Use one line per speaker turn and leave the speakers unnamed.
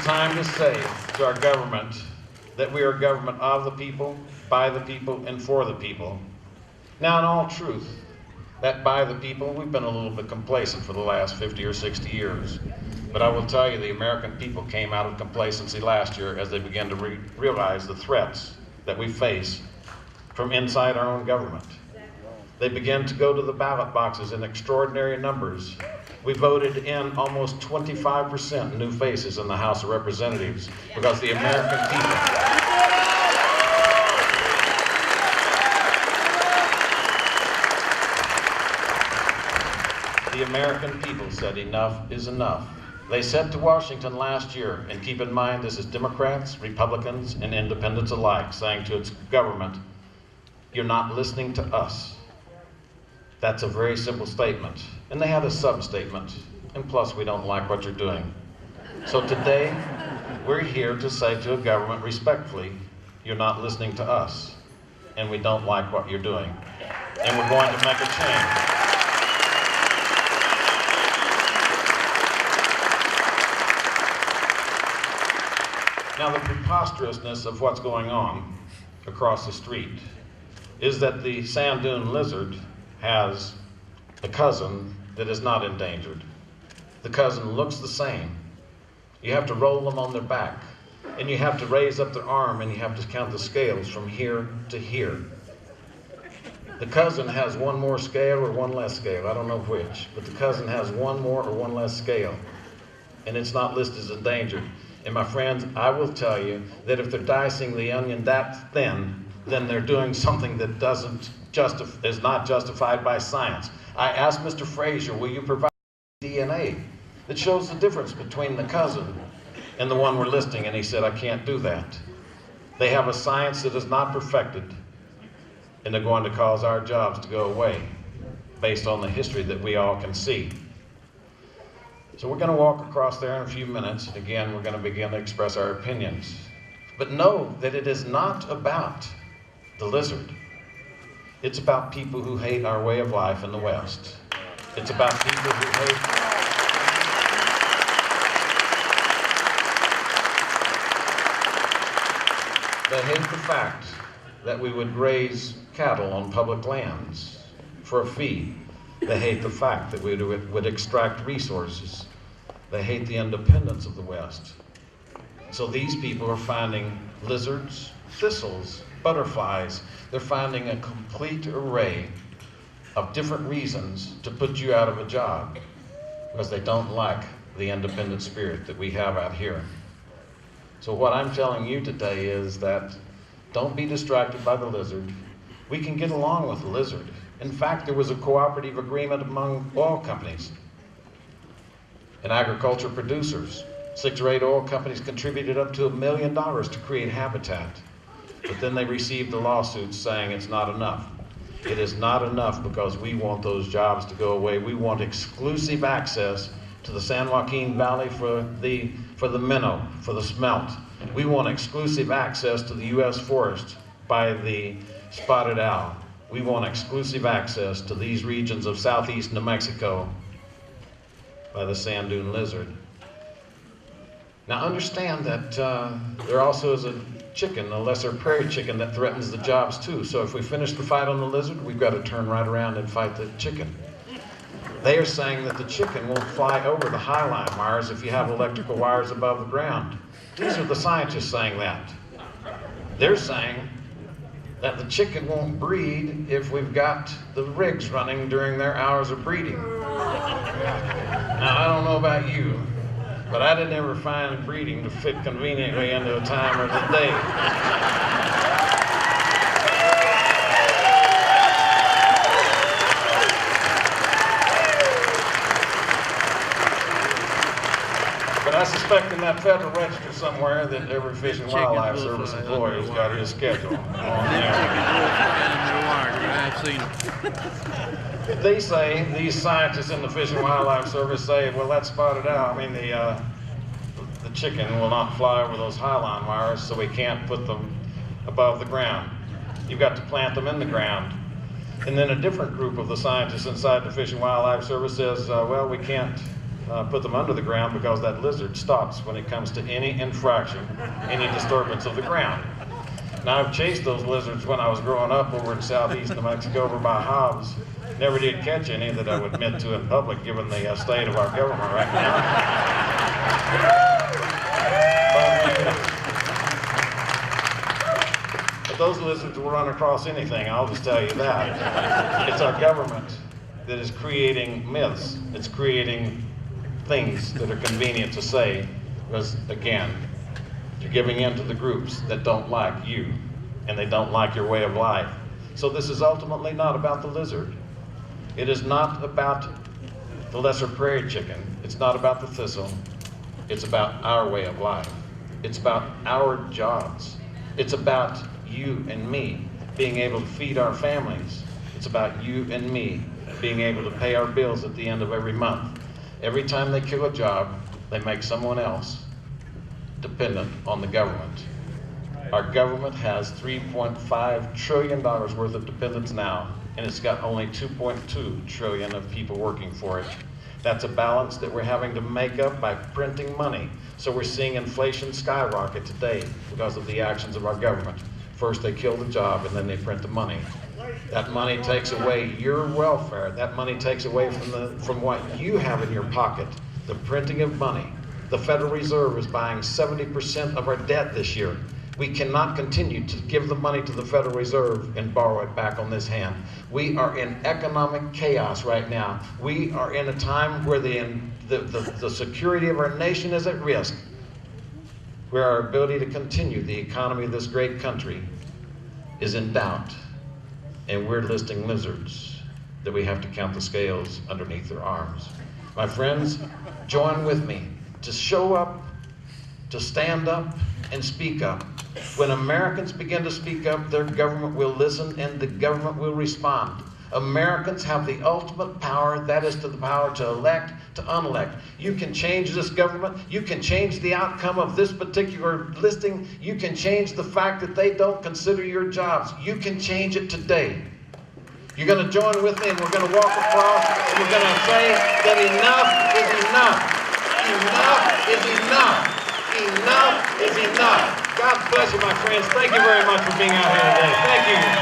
time to say to our government that we are a government of the people, by the people, and for the people. Now, in all truth, that by the people, we've been a little bit complacent for the last 50 or 60 years. But I will tell you, the American people came out of complacency last year as they began to realize the threats that we face from inside our own government. They began to go to the ballot boxes in extraordinary numbers. We voted in almost 25% new faces in the House of Representatives because the American people said enough is enough. They said to Washington last year, and keep in mind this is Democrats, Republicans, and independents alike, saying to its government, you're not listening to us. That's a very simple statement. And they had a sub-statement, and plus we don't like what you're doing. So today, we're here to say to a government respectfully, you're not listening to us, and we don't like what you're doing. And we're going to make a change. Now, the preposterousness of what's going on across the street is that the sand dune lizard has a cousin that is not endangered. The cousin looks the same. You have to roll them on their back, and you have to raise up their arm, and you have to count the scales from here to here. The cousin has one more scale or one less scale, I don't know which, but the cousin has one more or one less scale, and it's not listed as endangered. And my friends, I will tell you that if they're dicing the onion that thin, then they're doing something that is not justified by science. I asked Mr. Frazier, will you provide DNA that shows the difference between the cousin and the one we're listing? And he said, I can't do that. They have a science that is not perfected, and they're going to cause our jobs to go away based on the history that we all can see. So we're going to walk across there in a few minutes. Again, we're going to begin to express our opinions. But know that it is not about the lizard. It's about people who hate our way of life in the West. It's about people who hate... They hate the fact that we would raise cattle on public lands for a fee. They hate the fact that we would extract resources. They hate the independence of the West. So these people are finding lizards, thistles, butterflies. They're finding a complete array of different reasons to put you out of a job because they don't like the independent spirit that we have out here. So what I'm telling you today is that don't be distracted by the lizard. We can get along with the lizard. In fact, there was a cooperative agreement among oil companies and agriculture producers. 6 or 8 oil companies contributed up to $1 million to create habitat. But then they received the lawsuits saying it's not enough. It is not enough because we want those jobs to go away. We want exclusive access to the San Joaquin Valley for the minnow, for the smelt. We want exclusive access to the U.S. forest by the spotted owl. We want exclusive access to these regions of southeast New Mexico by the sand dune lizard. Now understand that there also is a chicken, a lesser prairie chicken, that threatens the jobs too. So if we finish the fight on the lizard, we've got to turn right around and fight the chicken. They are saying that the chicken won't fly over the highline wires if you have electrical wires above the ground. These are the scientists saying that. They're saying that the chicken won't breed if we've got the rigs running during their hours of breeding. Now, I don't know about you, but I didn't ever find breeding to fit conveniently into a time of the day. But I suspect in that federal register somewhere that every Fish and Wildlife Service employee has got his schedule on there.
I've seen them.
They say, these scientists in the Fish and Wildlife Service say, well, that spotted owl, I mean the chicken will not fly over those highline wires, so we can't put them above the ground. You've got to plant them in the ground. And then a different group of the scientists inside the Fish and Wildlife Service says, well, we can't put them under the ground because that lizard stops when it comes to any infraction, any disturbance of the ground. Now, I've chased those lizards when I was growing up over in southeast New Mexico over by Hobbs. Never did catch any that I would admit to in public, given the state of our government right now. But those lizards will run across anything, I'll just tell you that. It's our government that is creating myths. It's creating things that are convenient to say, because again, you're giving in to the groups that don't like you, and they don't like your way of life. So this is ultimately not about the lizard. It is not about the lesser prairie chicken. It's not about the thistle. It's about our way of life. It's about our jobs. It's about you and me being able to feed our families. It's about you and me being able to pay our bills at the end of every month. Every time they kill a job, they make someone else dependent on the government. Our government has $3.5 trillion worth of dependents now, and it's got only 2.2 trillion of people working for it. That's a balance that we're having to make up by printing money. So we're seeing inflation skyrocket today because of the actions of our government. First they kill the job and then they print the money. That money takes away your welfare. That money takes away from what you have in your pocket. The printing of money. The Federal Reserve is buying 70% of our debt this year. We cannot continue to give the money to the Federal Reserve and borrow it back on this hand. We are in economic chaos right now. We are in a time where the security of our nation is at risk, where our ability to continue the economy of this great country is in doubt. And we're listing lizards that we have to count the scales underneath their arms. My friends, join with me to show up, to stand up, and speak up. When Americans begin to speak up, their government will listen and the government will respond. Americans have the ultimate power, that is to the power to elect, to unelect. You can change this government. You can change the outcome of this particular listing. You can change the fact that they don't consider your jobs. You can change it today. You're going to join with me and we're going to walk across and we're going to say that enough is enough. Enough is enough. Enough is enough. God bless you, my friends. Thank you very much for being out here today. Thank you.